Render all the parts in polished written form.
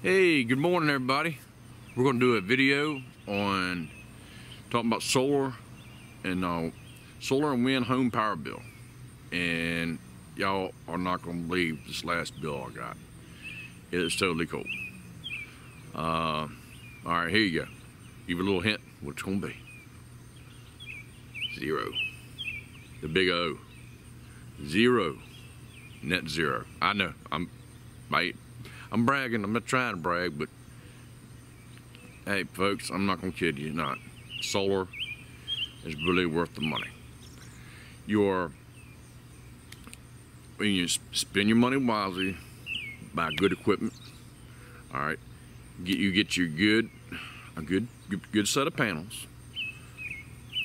Hey, good morning everybody. We're going to do a video on talking about solar and wind home power bill. And y'all are not going to believe this last bill I got. It is totally cool. Alright, here you go. Give you a little hint what it's going to be. Zero. The big O. Zero. Net zero. I know. I'm bragging. I'm not trying to brag, but hey, folks, I'm not gonna kid you not. Solar is really worth the money. When you spend your money wisely, buy good equipment. All right, you get your a good set of panels,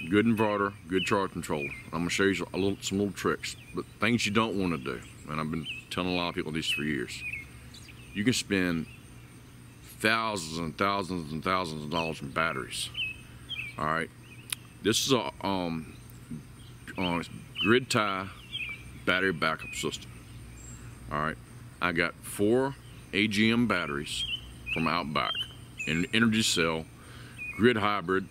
good inverter, good charge controller. I'm gonna show you some little tricks, but things you don't want to do. And I've been telling a lot of people this for years. You can spend thousands and thousands and thousands of dollars in batteries. All right, this is a grid tie battery backup system. All right, I got 4 AGM batteries from OutBack, and EnergyCell grid hybrid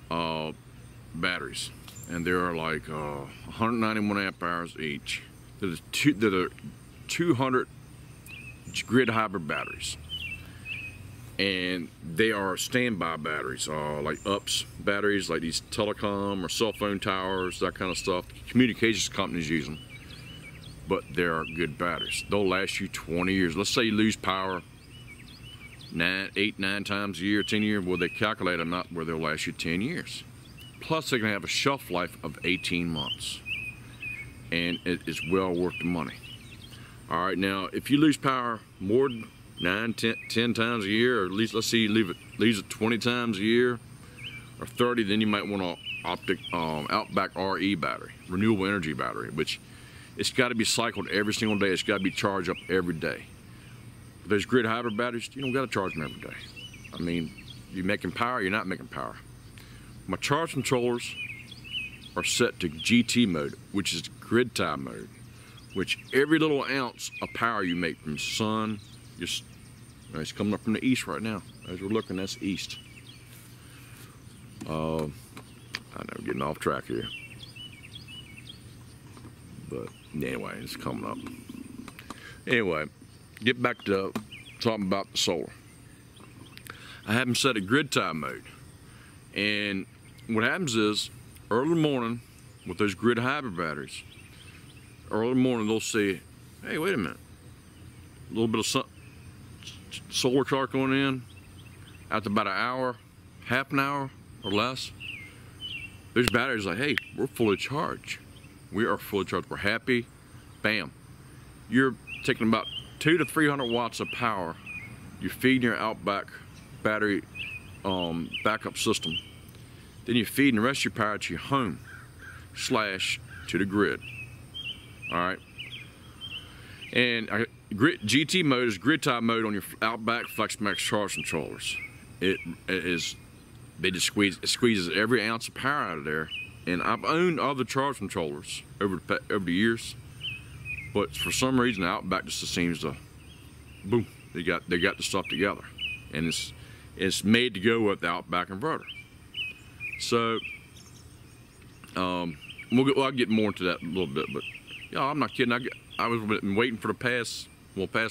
batteries, and they are like 191 amp hours each. They're 200 grid hybrid batteries, and they are standby batteries, like UPS batteries, like these telecom or cell phone towers, that kind of stuff. Communications companies use them, but they are good batteries. They'll last you 20 years. Let's say you lose power 8, 9 times a year, 10 years. Well, they calculate them out where they'll last you 10 years. Plus, they can have a shelf life of 18 months, and it is well worth the money. All right, now if you lose power more than 9, 10 times a year, or at least let's say you lose it 20 times a year, or 30, then you might want an OutBack RE battery, renewable energy battery, which it's got to be cycled every single day. It's got to be charged up every day. With those grid hybrid batteries, you don't got to charge them every day. I mean, you're making power, you're not making power. My charge controllers are set to GT mode, which is grid tie mode, which every little ounce of power you make from the sun, it's coming up from the east right now. As we're looking, that's east. I know I'm getting off track here, but anyway, it's coming up. Anyway, get back to talking about the solar. I have them set at grid tie mode, and what happens is early in the morning with those grid hybrid batteries, early in the morning they'll say, hey, wait a minute, a little bit of solar charge going in. After about an hour, half an hour or less, those batteries are like, hey, we're fully charged. We are fully charged, we're happy. Bam, you're taking about 200 to 300 watts of power. You're feeding your OutBack battery backup system. Then you're feeding the rest of your power to your home / to the grid. All right, and GT mode is grid tie mode on your OutBack FlexMax charge controllers. It squeezes every ounce of power out of there. And I've owned other charge controllers over the years, but for some reason OutBack just seems to, boom, they got the stuff together, and it's made to go with the OutBack inverter. So I'll get more into that in a little bit, but yeah, I'm not kidding. I was waiting for the past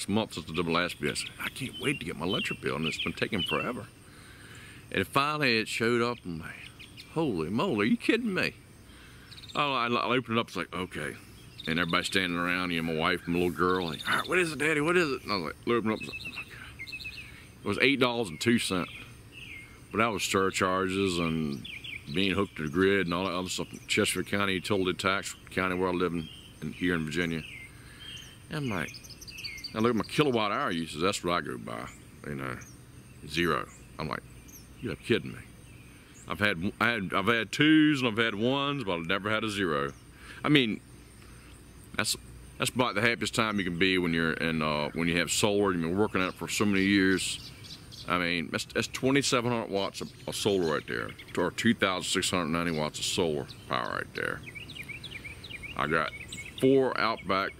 month since the last video. I can't wait to get my electric bill, and it's been taking forever. And finally it showed up, and I'm like, holy moly, are you kidding me? I opened it up, it's like, okay. And everybody's standing around, my wife and my little girl, like, all right, what is it, Daddy, what is it? And I was like, opened up, oh my God. It was $8.02. But that was surcharges and being hooked to the grid and all that other stuff. Chesterfield County utility tax, county where I live in here in Virginia. And I'm like, I look at my kilowatt hour uses, that's what I go by, 0. I'm like, you're kidding me. I've had 2s and I've had 1s, but I've never had a 0. I mean, that's about the happiest time you can be when you're in when you have solar and you've been working on it for so many years. I mean, that's 2,700 watts of solar right there, or 2,690 watts of solar power right there. I got 4 OutBack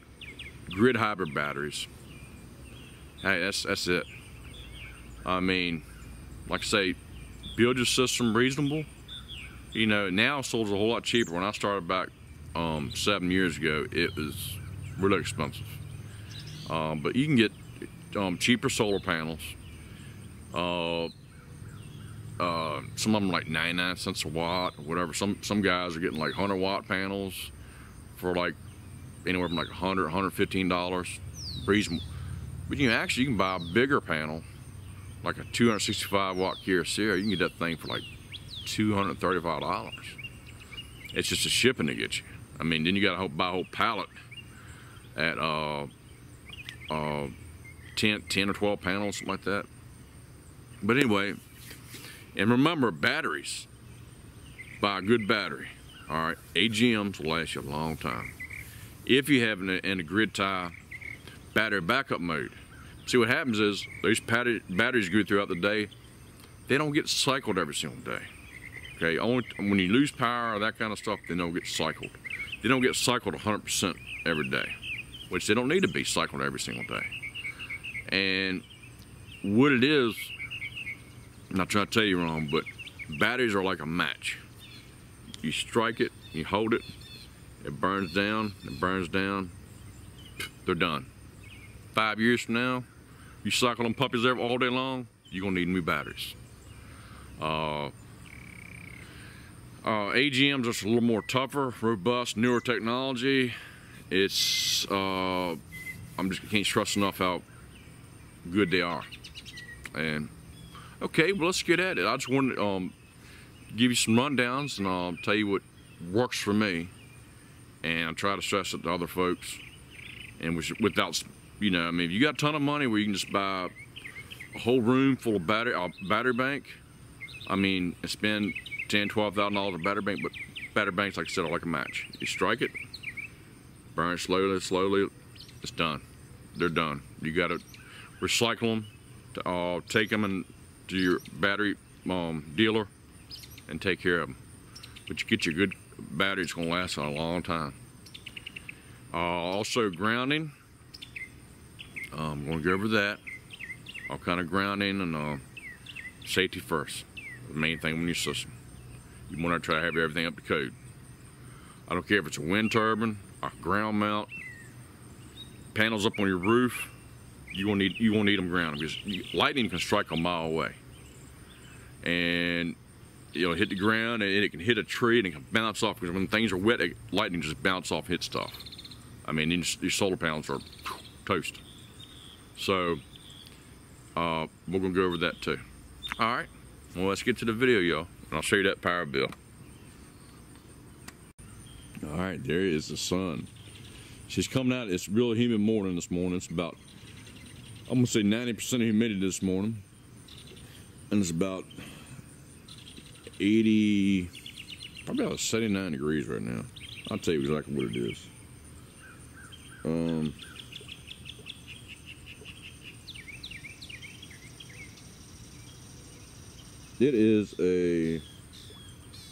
grid hybrid batteries. Hey, that's it. I mean, like I say, build your system reasonable. You know, now solar's a whole lot cheaper. When I started back 7 years ago, it was really expensive. But you can get cheaper solar panels. Some of them like 99 cents a watt or whatever. Some guys are getting like 100-watt panels for like anywhere from like $100, $115. Reasonable. But you can buy a bigger panel, like a 265-watt Kyocera. You can get that thing for like $235. It's just the shipping to get you. I mean, then you got to buy a whole pallet at 10 or 12 panels, something like that. But anyway, and remember, batteries. Buy a good battery. All right, AGMs will last you a long time. If you have in a grid tie battery backup mode. See, what happens is those batteries go throughout the day. They don't get cycled every single day. Okay, only when you lose power or that kind of stuff, they don't get cycled. They don't get cycled 100% every day, which they don't need to be cycled every single day. And what it is, I'm not trying to tell you wrong, but batteries are like a match. You strike it, you hold it, it burns down, they're done. 5 years from now, you cycle them puppies all day long, you're gonna need new batteries. AGMs are just a little more tougher, robust, newer technology. It's, I can't stress enough how good they are. And okay, well, let's get at it. I just wanted to give you some rundowns and I'll tell you what works for me. And I'll try to stress it to other folks. And without, you know, I mean, if you got a ton of money where you can just buy a whole room full of battery bank, I mean, and spend $10,000, $12,000 a battery bank, but battery banks, like I said, are like a match. You strike it, burn it slowly, it's done. They're done. You got to recycle them, take them to your battery dealer and take care of them. But you get your good battery, it's going to last a long time. Also grounding, I'm going to go over that. All kind of grounding and safety first. The main thing on your system. You want to try to have everything up to code. I don't care if it's a wind turbine, a ground mount, panels up on your roof. You won't need them grounded because lightning can strike a mile away, and it'll hit the ground and it can hit a tree and it can bounce off. Because when things are wet, lightning just bounce off, hit stuff. I mean, these solar panels are toast. So we're gonna go over that too. All right. Well, let's get to the video, y'all, and I'll show you that power bill. All right, there is the sun. She's coming out. It's really humid morning this morning. It's about, I'm gonna say 90% humidity this morning, and it's about 80, probably about 79 degrees right now. I'll tell you exactly what it is. It is a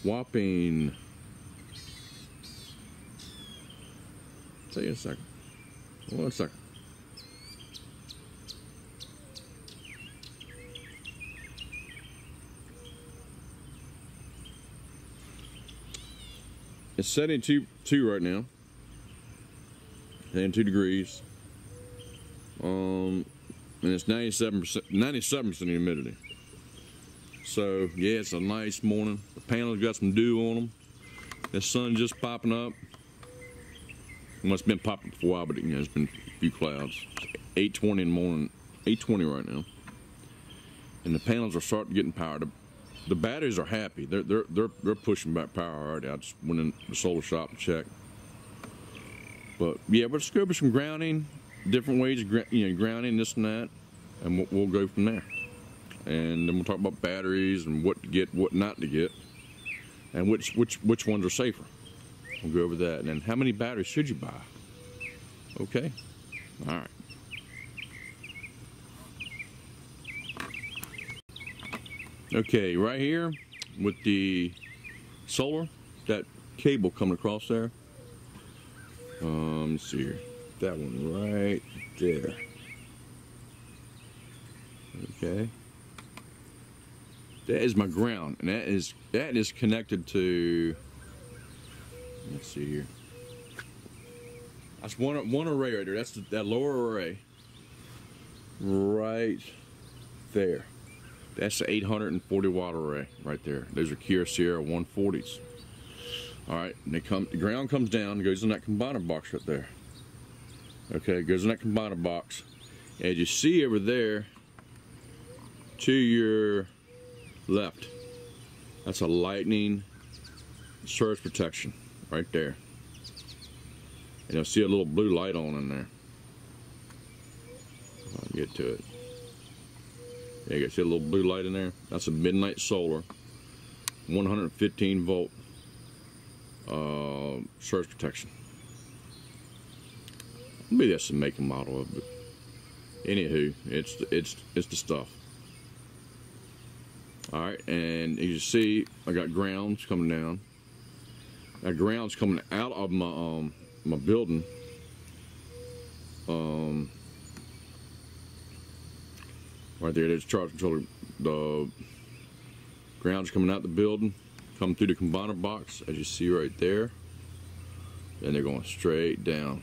whopping, tell you a second, 1 second. It's 72 right now, and 2 degrees, and it's 97% humidity. So yeah, it's a nice morning. The panels got some dew on them. The sun's just popping up. Well, it's been popping for a while, but you know, there's been a few clouds. 8:20 in the morning, 8:20 right now, and the panels are starting getting powered. The batteries are happy. They're pushing back power already. I just went in the solar shop to check. But yeah, we'll just go over some grounding, different ways of grounding this and that, and we'll go from there. And then we'll talk about batteries and what to get, what not to get, and which ones are safer. We'll go over that. And then how many batteries should you buy? Okay. All right. Okay, right here with the solar, that cable coming across there. Let's see here. That one right there. Okay. That is my ground, and that is connected to, let's see here. That's one array right there. That's that lower array right there. That's the 840 watt array right there. Those are Kyocera 140s. All right, and the ground comes down, goes in that combiner box right there. Okay, it goes in that combiner box. As you see over there, to your left, that's a lightning surge protection right there. And you'll see a little blue light on in there. I'll get to it. Yeah, you see a little blue light in there? That's a MidNite solar, 115 volt surge protection. Maybe that's the make and model of it. Anywho, it's the stuff. All right, and as you see, I got grounds coming down. That ground's coming out of my my building. Right there, there's charge controller. The ground's coming out the building, coming through the combiner box, as you see right there. And they're going straight down.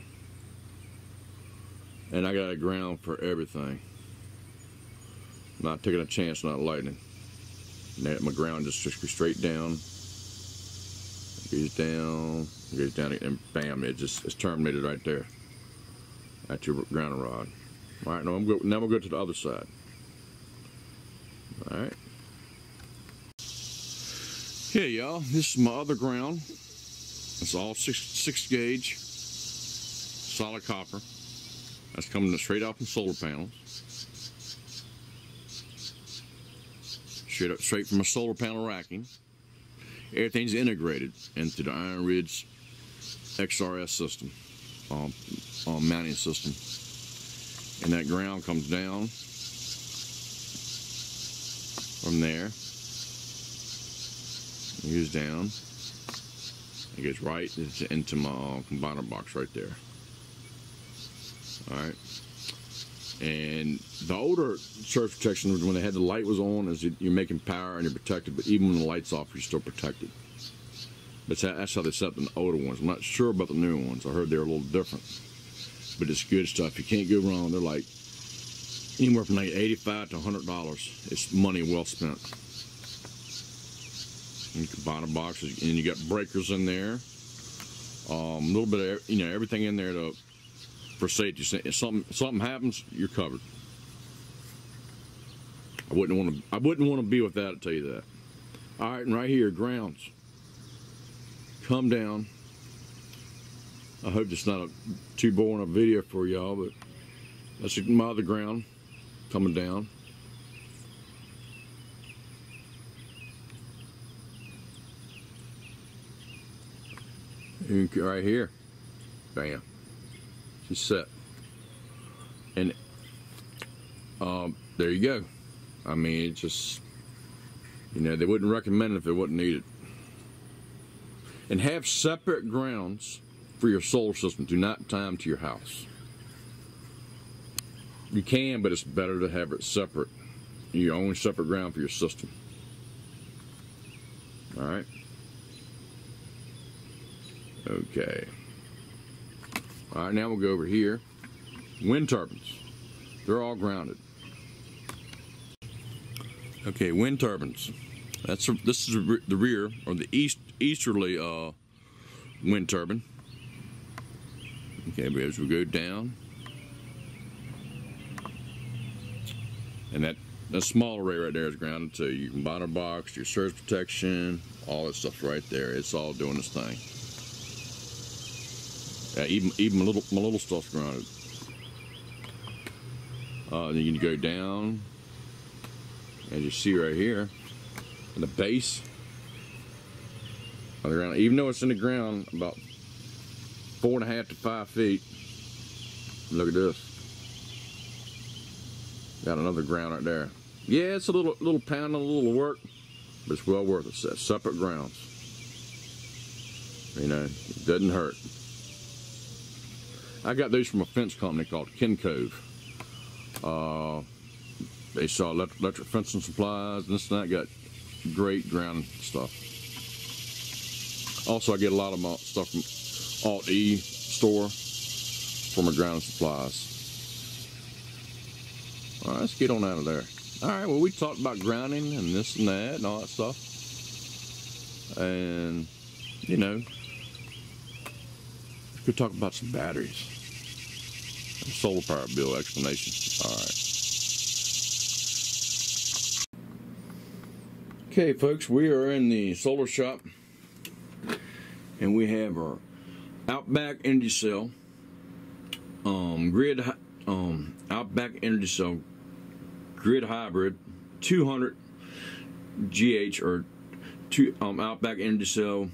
And I got a ground for everything. I'm not taking a chance, not lightning. My ground just goes straight down. Goes down, and bam! It's terminated right there. That's your ground rod. All right, now we'll go to the other side. All right. Here, y'all. This is my other ground. It's all six gauge, solid copper. That's coming straight off from solar panels. Straight from a solar panel racking. Everything's integrated into the Iron Ridge XRS system, mounting system. And that ground comes down from there. It goes down. It goes right into my combiner box right there. All right. And the older surge protection, when they had the light was on, is you're making power and you're protected, but even when the light's off, you're still protected. But that's how they set the older ones. I'm not sure about the newer ones. I heard they're a little different. But it's good stuff. You can't go wrong. They're like anywhere from like $85 to $100. It's money well spent. And combiner boxes, and you got breakers in there. A little bit of, everything in there for safety. If something happens, you're covered. I wouldn't want to be with that, I'll tell you that. All right, and right here, grounds. Come down. I hope it's not too boring a video for y'all, but that's my other ground coming down. Right here, bam. She's set, and there you go. I mean, it's just, they wouldn't recommend it if it wasn't needed. And have separate grounds for your solar system. Do not tie them to your house. You can, but it's better to have it separate. Your own separate ground for your system. All right. Okay. All right, now we'll go over here. Wind turbines. They're all grounded. Okay, wind turbines. This is the rear, or the easterly wind turbine. Okay, but as we go down, and that small array right there is grounded to your combiner box, your surge protection, all that stuff right there. It's all doing this thing. Yeah, even my little stuff's grounded. Then you can go down, as you see right here, in the base of the ground. Even though it's in the ground about 4.5 to 5 feet. Look at this. Got another ground right there. Yeah, it's a little pound, a little work, but it's well worth it. It's separate grounds. It doesn't hurt. I got these from a fence company called Kenneth. They sell electric fencing supplies and this and that. Got great ground stuff. Also, I get a lot of my stuff from Alt-E store for my ground supplies. All right, let's get on out of there. All right, well, we talked about grounding and this and that and all that stuff. And, you know, we could talk about some batteries. Solar power bill explanation. All right. Okay, folks, we are in the solar shop, and we have our OutBack EnergyCell OutBack EnergyCell grid hybrid 200 GH or OutBack EnergyCell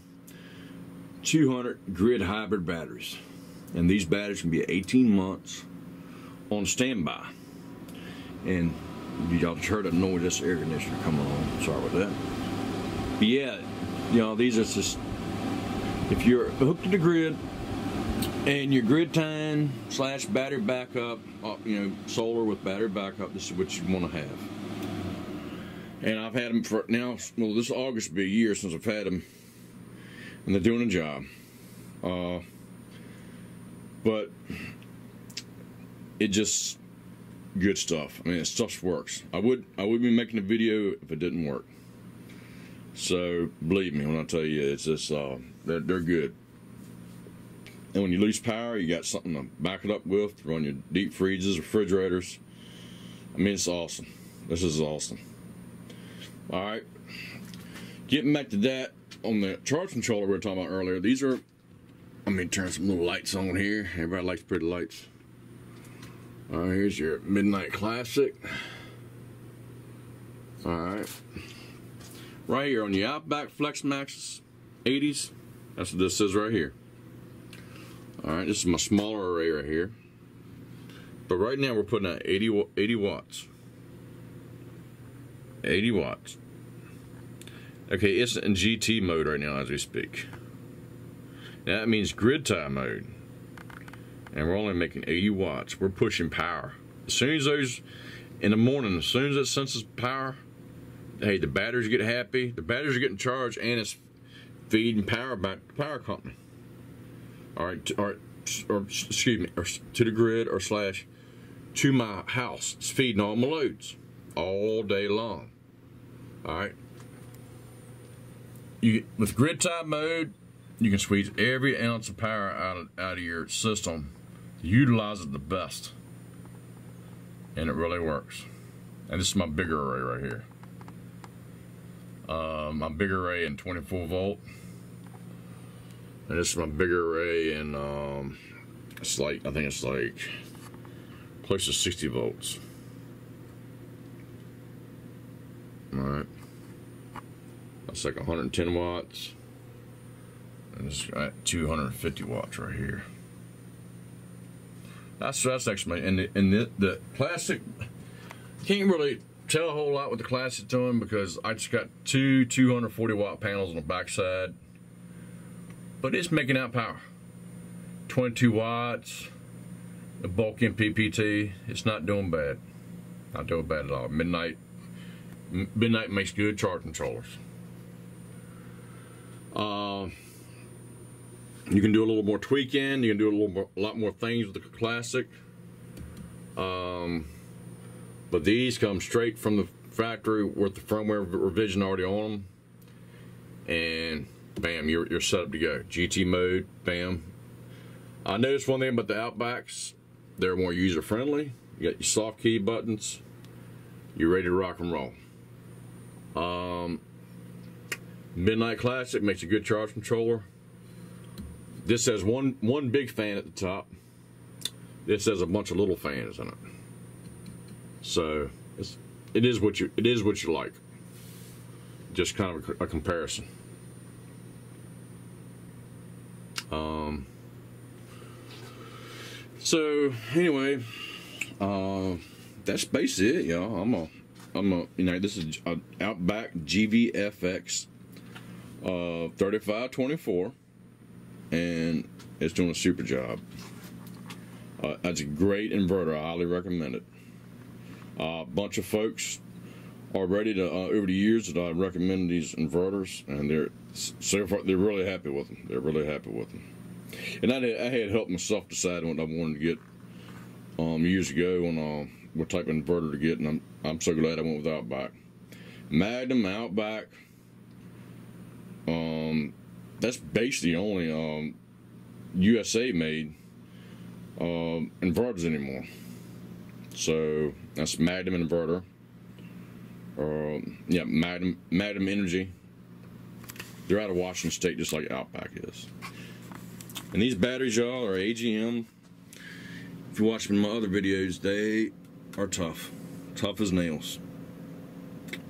200 grid hybrid batteries, and these batteries can be 18 months on standby. And y'all just heard that noise, that's the air conditioner coming on. Sorry about that. But yeah, you know, these are just, if you're hooked to the grid and your grid time / battery backup, you know, solar with battery backup, this is what you want to have. And I've had them for now, well, this August will be a year since I've had them, and they're doing a job. But it just, good stuff. I mean, it stuff works. I would be making a video if it didn't work. So believe me when I tell you, it's just they're good. And when you lose power, you got something to back it up with to run your deep freezers, refrigerators. I mean, it's awesome. This is awesome. All right, getting back to that, on the charge controller we were talking about earlier, these are, I mean, turn some little lights on here. Everybody likes pretty lights. All right, here's your MidNite Classic. All right, right here on the OutBack FlexMax 80s, that's what this is right here. All right, this is my smaller array right here. But right now we're putting out 80 watts. 80 watts. Okay, it's in GT mode right now as we speak. Now that means grid tie mode. And we're only making 80 watts. We're pushing power. As soon as those, in the morning, as soon as it senses power, hey, the batteries get happy. The batteries are getting charged, and it's feeding power back to the power company. All right, or excuse me, or to the grid or / to my house. It's feeding all my loads all day long. All right. With grid tie mode, you can squeeze every ounce of power out of your system. Utilize it the best, and it really works. And this is my bigger array right here. My bigger array in 24 volt, and this is my bigger array in it's like, I think it's like close to 60 volts. All right, that's like 110 watts, and it's got 250 watts right here. That's actually, and the Classic, can't really tell a whole lot with the Classic doing because I just got two 240 watt panels on the backside, but it's making out power. 22 watts, the bulk MPPT, it's not doing bad. Not doing bad at all. MidNite makes good charge controllers. You can do a little more tweaking. You can do a lot more things with the Classic. But these come straight from the factory with the firmware revision already on them, and bam, you're set up to go. GT mode, bam. I noticed one thing about the OutBacks, they're more user friendly. You got your soft key buttons. You're ready to rock and roll. MidNite Classic makes a good charge controller. This has one big fan at the top. This has a bunch of little fans in it. So it is what you like. Just kind of a comparison. So anyway, that's basically it, y'all. You know, this is an OutBack GVFX 3524, and it's doing a super job. That's a great inverter. I highly recommend it. A bunch of folks already over the years that I've recommended these inverters, and so far they're really happy with them. They're really happy with them. And I had helped myself decide what I wanted to get years ago on what type of inverter to get, and I'm so glad I went with OutBack. Magnum, OutBack. That's basically the only USA made inverters anymore. So that's Magnum inverter. Yeah, Magnum Energy. They're out of Washington State, just like OutBack is. And these batteries, y'all, are AGM. If you watch my other videos, they are tough as nails.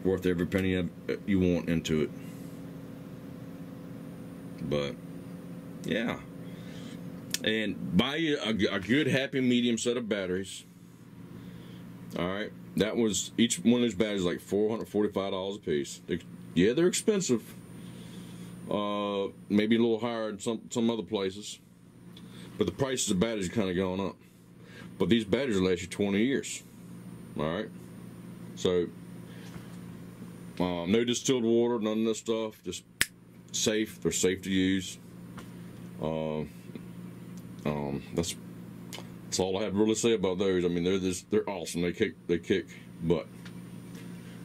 Worth every penny you want into it. But yeah, and buy you a good happy medium set of batteries. All right, that was each one of those batteries like $445 a piece. They're expensive. Maybe a little higher in some other places, but the prices of batteries kind of going up. But these batteries will last you 20 years. All right, so no distilled water, none of this stuff. Just safe. They're safe to use. That's all I have to really say about those. I mean, they're awesome. They kick butt.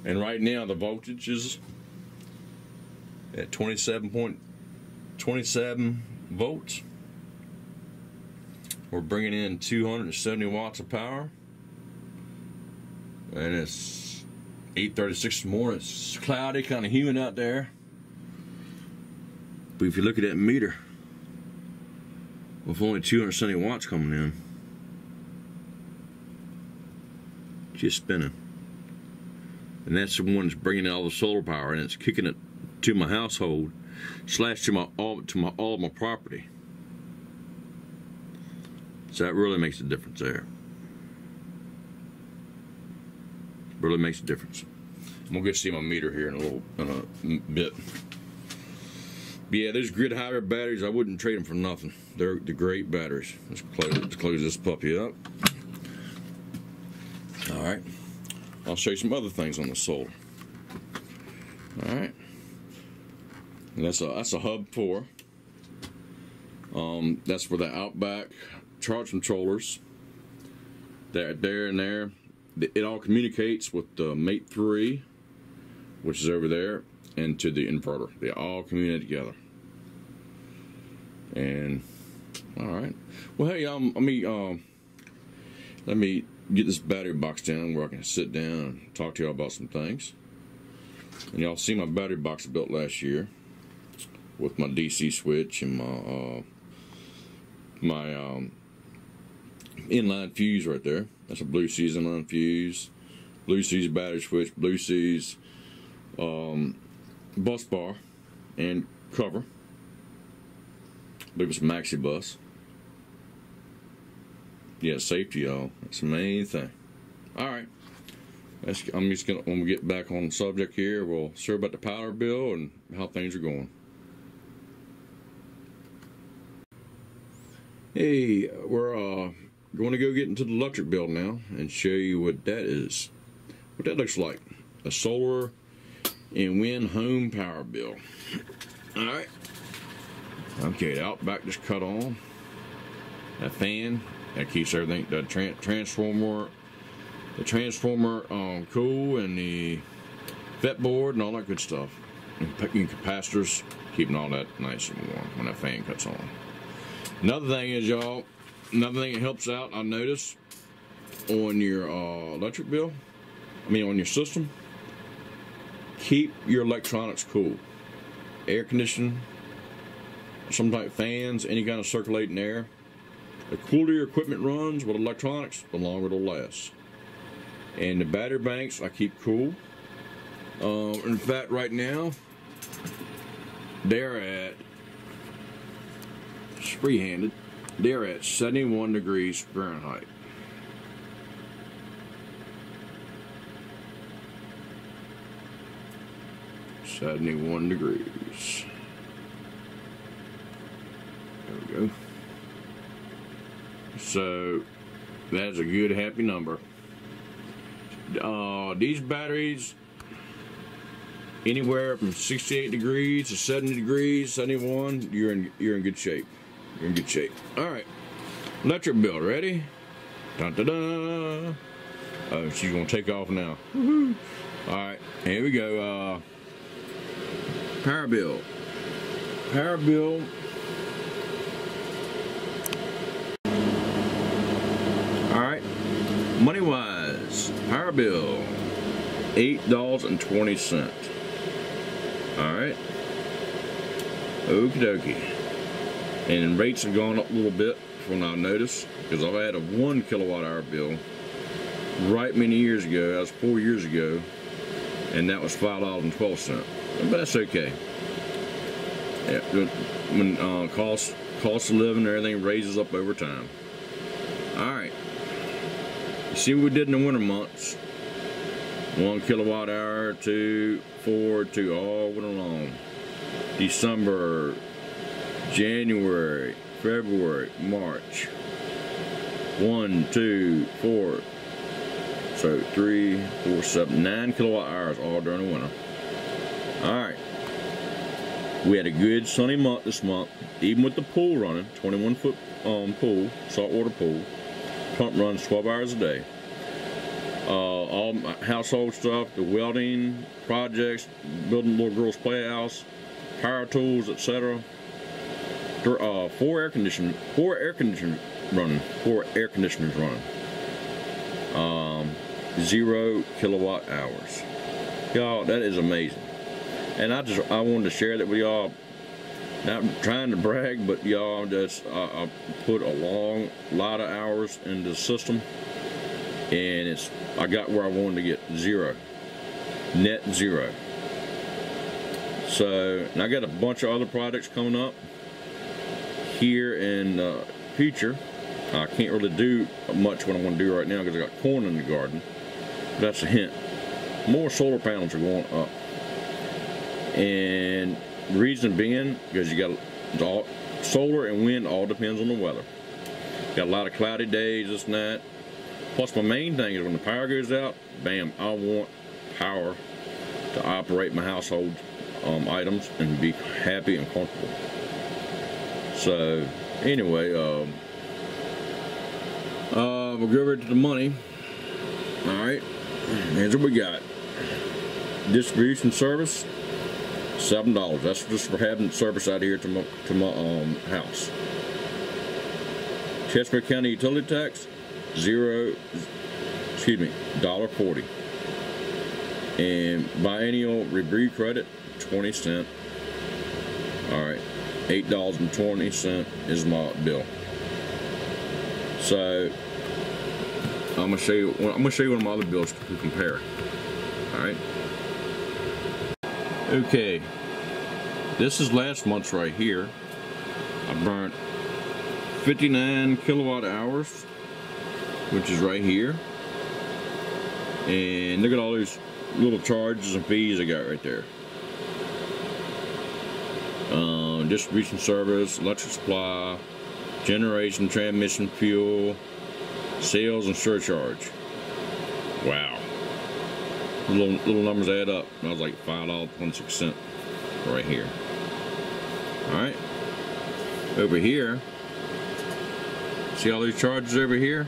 And right now the voltage is at 27.27 volts. We're bringing in 270 watts of power, and it's 8:36 in the morning. It's cloudy, kind of humid out there. But if you look at that meter, with only 270 watts coming in, just spinning. And that's the one that's bringing in all the solar power, and it's kicking it to my household, slash to all of my property. So that really makes a difference there. Really makes a difference. I'm gonna get to see my meter here in a bit. But yeah, those grid hybrid batteries, I wouldn't trade them for nothing. They're great batteries. Let's close this puppy up. All right, I'll show you some other things on the solar. All right, and that's a hub 4. That's for the OutBack charge controllers. That there and there. It all communicates with the Mate 3, which is over there, and to the inverter. They all communicate together. And all right. Well, hey, let me get this battery box down where I can sit down and talk to y'all about some things. And y'all see my battery box I built last year with my DC switch and my inline fuse right there. That's a Blue Seas inline fuse, Blue Seas battery switch, Blue Seas bus bar and cover. I believe it's a maxi bus. Yeah, safety, y'all. That's the main thing. All right. I'm just gonna, when we get back on the subject here, we'll share about the power bill and how things are going. Hey, we're going to go get into the electric bill now and show you what that is. What that looks like. A solar and wind home power bill. All right. Okay, the OutBack just cut on. That fan that keeps everything. The transformer cool, and the FET board and all that good stuff. And capacitors, keeping all that nice and warm when that fan cuts on. Another thing is, y'all, another thing that helps out, I notice, on your electric bill, on your system, keep your electronics cool. Air conditioning, some type of fans, any kind of circulating air. The cooler your equipment runs with electronics, the longer it'll last. And the battery banks, I keep cool. In fact, right now, they're at, free-handed, they're at 71 degrees Fahrenheit. .71 degrees. There we go. So that's a good happy number. These batteries, anywhere from 68 degrees to 70 degrees, 71, you're in good shape. You're in good shape. All right, electric bill, ready? Dun, dun, dun. Oh, she's gonna take off now. Woohoo. All right, here we go. Power bill. Power bill. All right, money wise, power bill, $8.20. All right, okie dokie. And rates have gone up a little bit from what I noticed, because I've had a 1 kilowatt-hour bill right many years ago. That was 4 years ago, and that was $5.12. But that's okay. Yeah, when cost of living and everything raises up over time. All right. You see what we did in the winter months. 1 kilowatt-hour, 2, 4, 2, all went along. December, January, February, March. 1, 2, 4. So 3, 4, 7, 9 kilowatt hours all during the winter. All right. We had a good sunny month this month, even with the pool running, 21-foot pool, saltwater pool. Pump runs 12 hours a day. All my household stuff, the welding projects, building little girls' playhouse, power tools, etc. 4 air conditioners running. 0 kilowatt hours. Y'all, that is amazing. And I wanted to share that with y'all. Not trying to brag, but y'all, I put a lot of hours into the system, and I got where I wanted to get, 0, net 0. So, and I got a bunch of other projects coming up here in the future. I can't really do much what I want to do right now because I got corn in the garden. That's a hint. More solar panels are going up. And the reason being, because you got solar and wind all depends on the weather. Got a lot of cloudy days, this and that. Plus my main thing is when the power goes out, bam, I want power to operate my household items and be happy and comfortable. So anyway, we'll go over to the money. All right, here's what we got. Distribution service, $7. That's just for having service out here to my house. Chesapeake County utility tax, $1.40. And biennial review credit, 20 cents. All right, $8.20 is my bill. So I'm gonna show you one of my other bills to compare. All right. Okay. This is last month's right here. I burnt 59 kilowatt hours, which is right here. And look at all these little charges and fees I got right there. Distribution service, electric supply, generation, transmission, fuel, sales, and surcharge. Wow. Little numbers add up. And I was like $5.26 right here. Alright. Over here, see all these charges over here?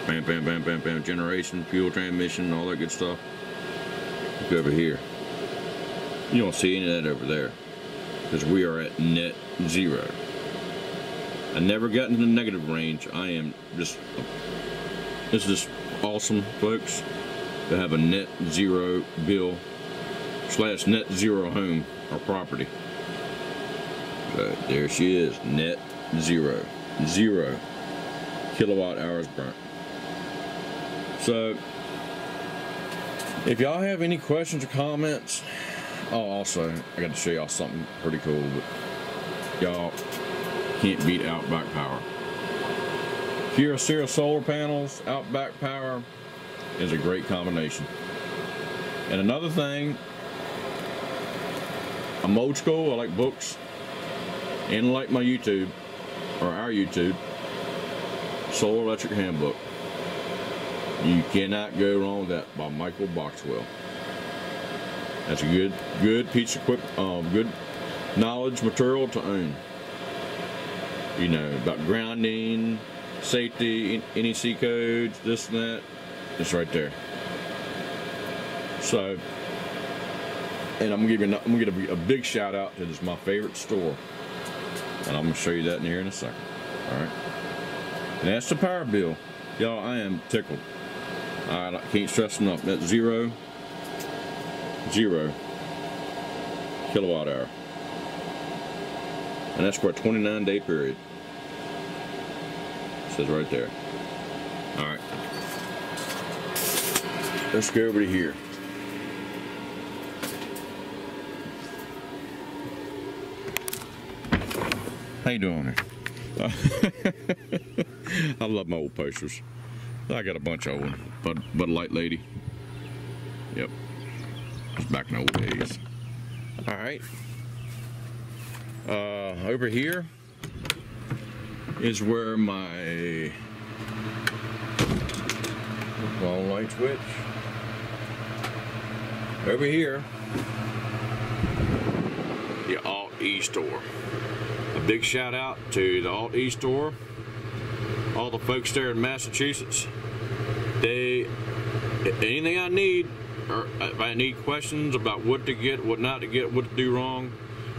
Bam, bam, bam, bam, bam. Generation, fuel, transmission, all that good stuff. Look over here. You don't see any of that over there, because we are at net 0. I never got into the negative range. I am just, it's just awesome, folks, to have a net 0 bill / net 0 home or property. But there she is, net 0. 0 kilowatt hours burnt. So, if y'all have any questions or comments, also, I got to show y'all something pretty cool, but y'all can't beat OutBack power. Kyocera solar panels, OutBack power is a great combination. And another thing, I'm old school, I like books, and I like my YouTube, or our YouTube, Solar Electric Handbook. You cannot go wrong with that, by Michael Boxwell. That's a good piece of good knowledge material to own. You know, about grounding, safety, NEC codes, this and that. It's right there. So, and I'm gonna give a big shout out to this, my favorite store, and I'm gonna show you that in here in a second. All right. And that's the power bill, y'all. I am tickled. I can't stress enough. That's 0 kilowatt hour, and that's for a 29-day period. It says right there. All right. Let's go over to here. How you doing there? I love my old posters. I got a bunch of them. Bud Light Lady. Yep. It's back in the old days. All right. Over here is where my wall light switch. Over here, the Alt-E store. A big shout out to the Alt-E store. All the folks there in Massachusetts. Anything I need, or if I need questions about what to get, what not to get, what to do wrong,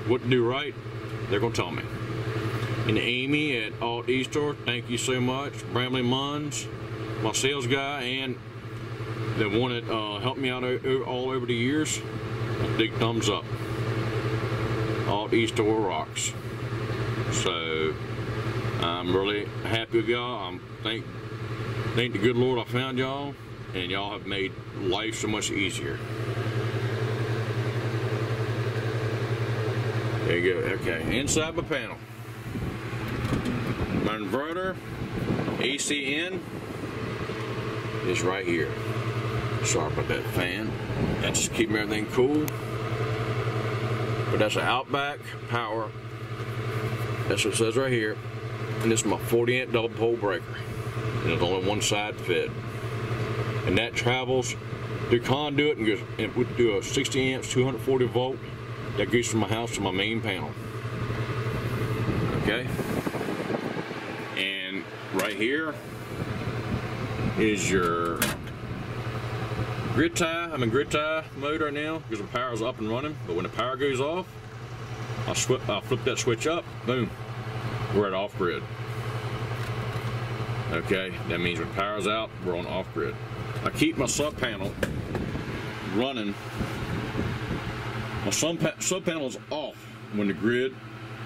what to do right, they're gonna tell me. And Amy at Alt-E store, thank you so much. Bramley Munns, my sales guy, and the one that helped me out all over the years. Big thumbs up. Alt-E store rocks. So I'm really happy with y'all. Thank the good Lord I found y'all, and y'all have made life so much easier. There you go. Okay, inside my panel, my inverter AC in is right here. Sorry about that fan. That's just keeping everything cool. But that's an OutBack power. That's what it says right here. And this is my 40-amp double pole breaker. And it's only one side fed. And that travels through conduit and goes and we do a 60 amps, 240 volt. That goes from my house to my main panel. Okay? And right here is your grid tie. I'm in grid tie mode right now because the power is up and running. But when the power goes off, I'll flip that switch up. Boom. We're at off grid. Okay, that means when power's out, we're on off grid. I keep my sub panel running. My sub panel is off when the grid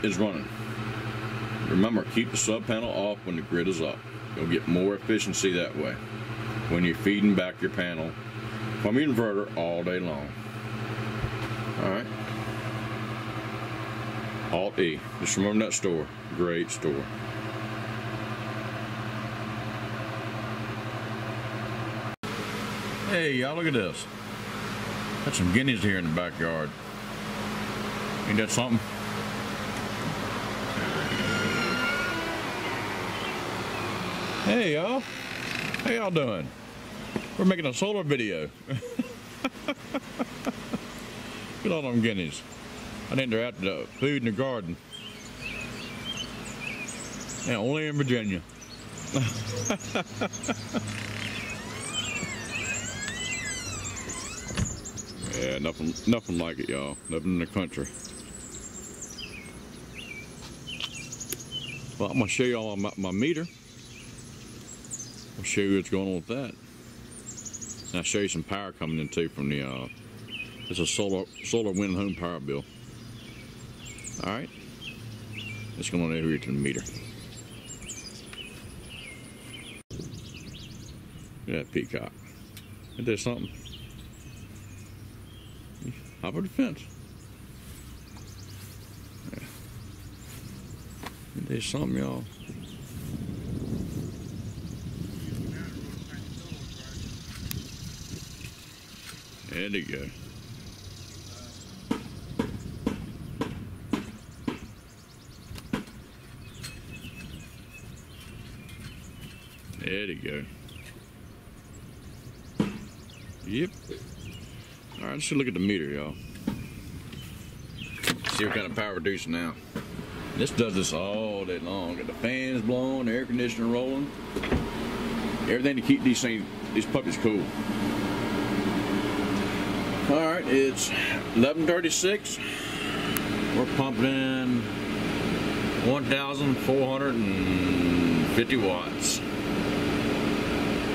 is running. Remember, keep the sub panel off when the grid is up. You'll get more efficiency that way when you're feeding back your panel from your inverter all day long. All right. Alt-E. Just remember that store. Great store. Hey, y'all, look at this. Got some guineas here in the backyard. Ain't that something? Hey, y'all. How y'all doing? We're making a solar video. Look at all them guineas. I think they're out to food in the garden. And only in Virginia. Yeah, nothing like it, y'all. Nothing in the country. Well, I'm gonna show y'all my meter. I'll show you what's going on with that. And I'll show you some power coming in too from the it's a solar wind home power bill. Alright. Let's go on over here to the meter. Look at that peacock. Isn't there something? Hop over the fence. Yeah. Isn't there something, y'all? There you go. There you go. Yep. All right, let's look at the meter, y'all. See what kind of power producing now. This does this all day long. Got the fans blowing, the air conditioner rolling, everything to keep these puppies cool. All right, it's 11:36. We're pumping 1,450 watts.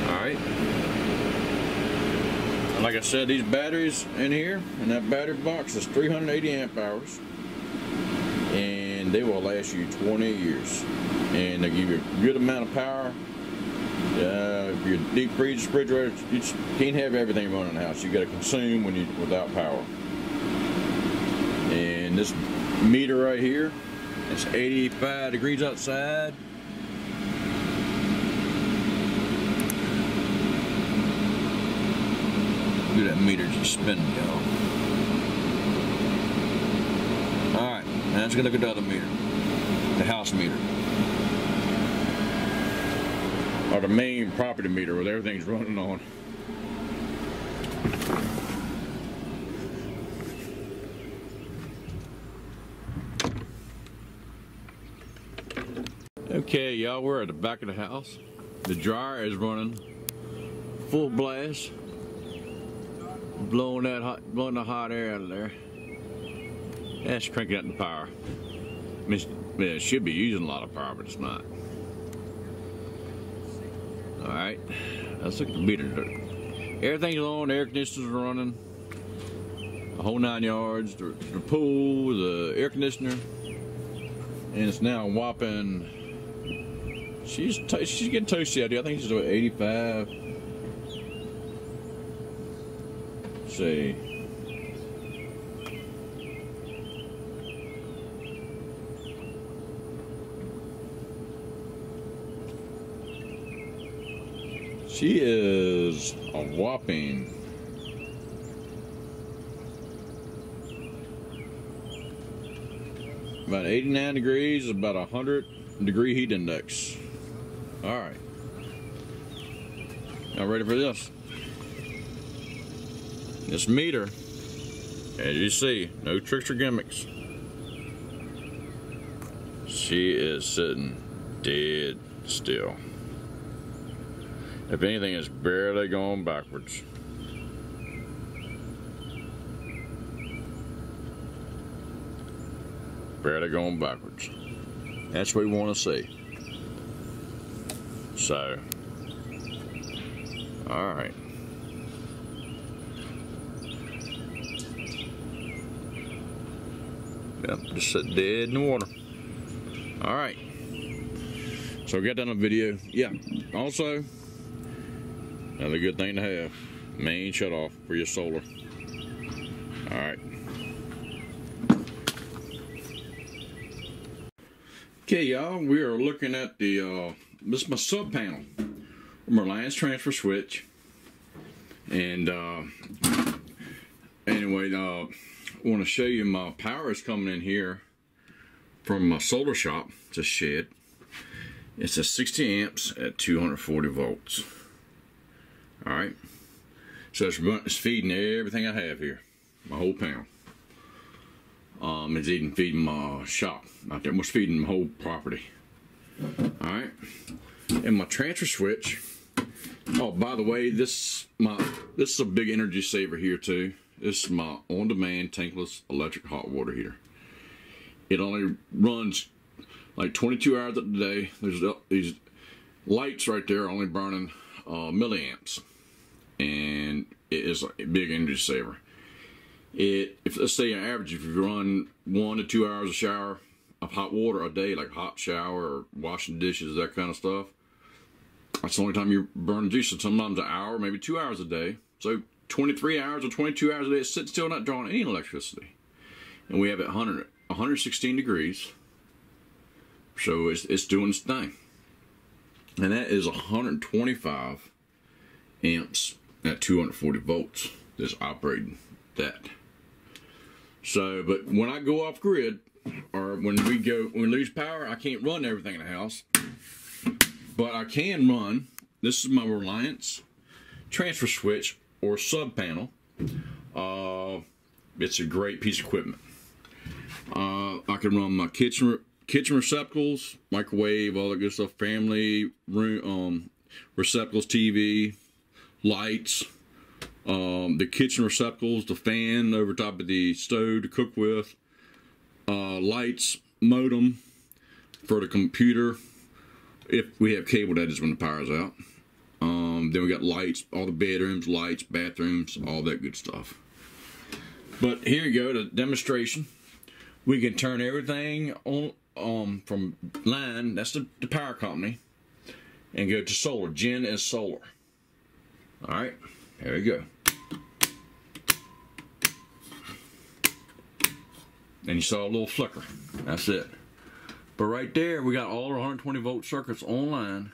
All right. Like I said, these batteries in here, in that battery box, is 380 amp hours, and they will last you 20 years. And they give you a good amount of power. If your deep freeze refrigerator, you just can't have everything running in the house. You got to consume without power. And this meter right here, it's 85 degrees outside. Look at that meter just spinning, y'all. Alright, now let's go look at the other meter. The house meter. Or the main property meter where everything's running on. Okay, y'all, we're at the back of the house. The dryer is running full blast. Blowing the hot air out of there. That's cranking up the power. I mean, it should be using a lot of power, but it's not. Alright, let's look at the meter. Everything's on, the air conditioners are running. The whole 9 yards, the pool, the air conditioner. And it's now whopping, she's getting toasty out here. I think she's about 85. See. She is a whopping about 89 degrees, about 100 degree heat index. All right. Now ready for this? This meter, as you see, no tricks or gimmicks. She is sitting dead still. If anything, it's barely going backwards. Barely going backwards. That's what we want to see. So, all right. Yep, just sit dead in the water. All right. So we got that on video. Yeah. Also, another good thing to have, main shut off for your solar. All right. Okay, y'all, we are looking at the, this is my sub panel, my Reliance transfer switch. And anyway, I want to show you my power is coming in here from my solar shop. It's a shed. It's a 60 amps at 240 volts. All right. So it's feeding everything I have here, my whole panel. It's even feeding my shop out there. It's feeding my whole property. All right. And my transfer switch. Oh, by the way, this is a big energy saver here too. This is my on-demand tankless electric hot water heater. It only runs like 22 hours of the day. There's these lights right there only burning milliamps, and it is a big energy saver. If let's say on average, if you run 1 to 2 hours of shower of hot water a day, like hot shower or washing dishes, that kind of stuff, that's the only time you burn juice. So sometimes an hour, maybe 2 hours a day. So 23 hours or 22 hours a day, it's sitting still, not drawing any electricity. And we have it 116 degrees. So it's doing its thing. And that is 125 amps at 240 volts that's operating that. So, but when I go off grid, or when we lose power, I can't run everything in the house. But I can run, this is my Reliance transfer switch or sub panel It's a great piece of equipment. I can run my kitchen receptacles, microwave, all that good stuff, family room, receptacles, TV, lights, the kitchen receptacles, the fan over top of the stove to cook with, lights, modem for the computer if we have cable, that is when the power is out. Then we got lights, all the bedrooms, lights, bathrooms, all that good stuff. But here you go, the demonstration. We can turn everything on from line, that's the power company, and go to solar. Gen is solar. Alright, here we go. And you saw a little flicker. That's it. But right there, we got all our 120 volt circuits online.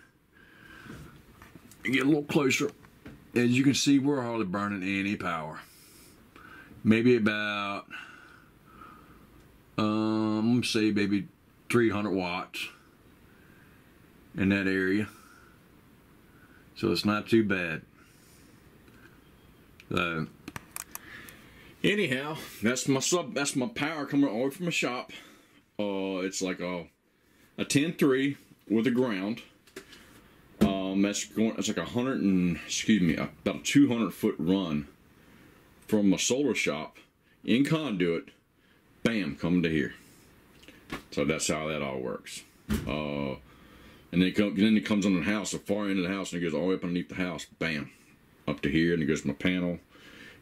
And get a little closer. As you can see, we're hardly burning any power. Maybe about, let me say maybe 300 watts in that area. So it's not too bad. So anyhow, that's my power coming all the way from the shop. It's like a 10-3 with a ground. It's like about a 200-foot run from a solar shop in conduit, bam, come to here. So that's how that all works. And then it comes on the house, the far end of the house, and it goes all the way up underneath the house, bam, up to here, and it goes to my panel,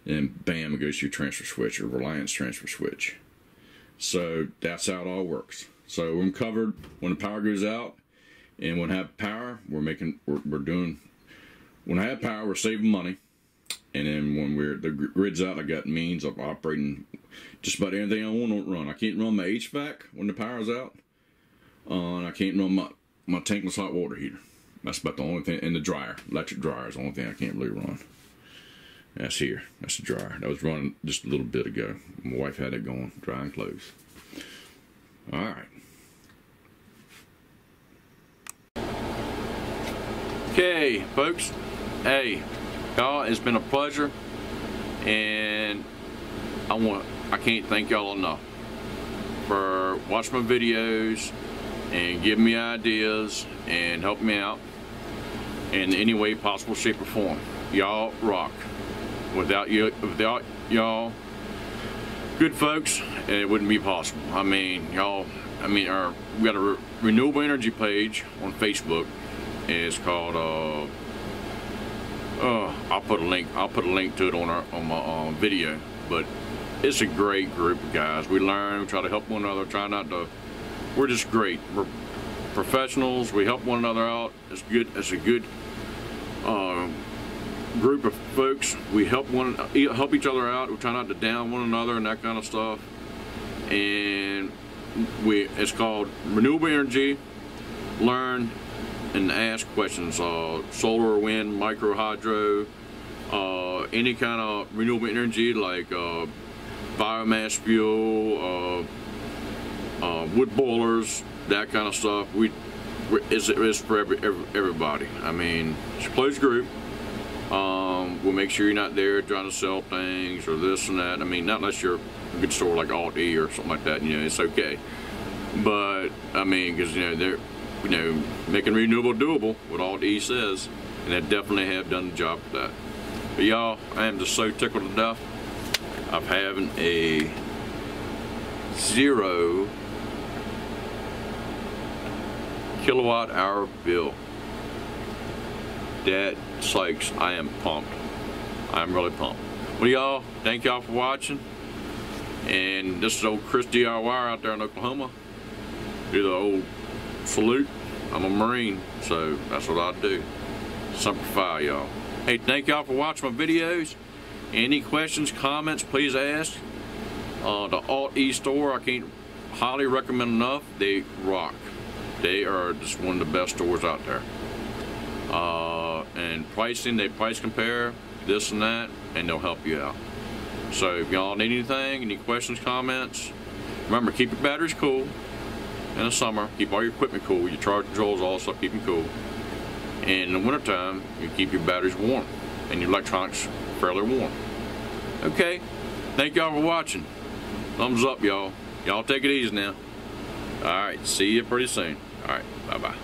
and bam, it goes to your transfer switch, or Reliance transfer switch. So that's how it all works. So we're covered when the power goes out, and when I have power, when I have power, we're saving money. And then when the grid's out, I got means of operating just about anything I want to run. I can't run my HVAC when the power's out. And I can't run my tankless hot water heater. That's about the only thing. And the dryer, electric dryer is the only thing I can't really run. That's here. That's the dryer. That was running just a little bit ago. My wife had it going, drying clothes. All right. Okay, folks. Hey, y'all, it's been a pleasure, and I can't thank y'all enough for watching my videos and giving me ideas and helping me out in any way possible, shape, or form. Y'all rock. Without y'all, good folks, it wouldn't be possible. I mean, y'all. We got a renewable energy page on Facebook. It's called I'll put a link to it on my video. But it's a great group of guys. We learn, we try to help one another. We're just great. We're professionals. We help one another out. It's good. It's a good group of folks. We help each other out. We try not to down one another and that kind of stuff. And it's called Renewable Energy. Learn and ask questions. Solar, wind, micro hydro, any kind of renewable energy like biomass fuel, wood boilers, that kind of stuff. It's for everybody. I mean, it's a closed group. We'll make sure you're not there trying to sell things or this and that. I mean, not unless you're a good store like Alt-E or something like that. You know, it's okay. But I mean, because they're making renewable doable, what Alt-E says, and they definitely have done the job for that. But y'all, I am just so tickled to death of having a 0 kilowatt-hour bill. That sakes, I am pumped. I'm really pumped. Well, y'all, thank y'all for watching. And this is old Chris DIY out there in Oklahoma. Do the old salute. I'm a Marine, so that's what I do. Semper Fi, y'all. Hey, thank y'all for watching my videos. Any questions, comments, please ask. The Alt-E store, I can't highly recommend enough. They rock. They are just one of the best stores out there. And pricing, they price compare, this and that, and they'll help you out. So if y'all need anything, any questions, comments, remember, keep your batteries cool in the summer. Keep all your equipment cool. Your charge controls, all stuff, keep them cool. And in the wintertime, you keep your batteries warm and your electronics fairly warm. Okay, thank y'all for watching. Thumbs up, y'all. Y'all take it easy now. All right, see you pretty soon. All right, bye-bye.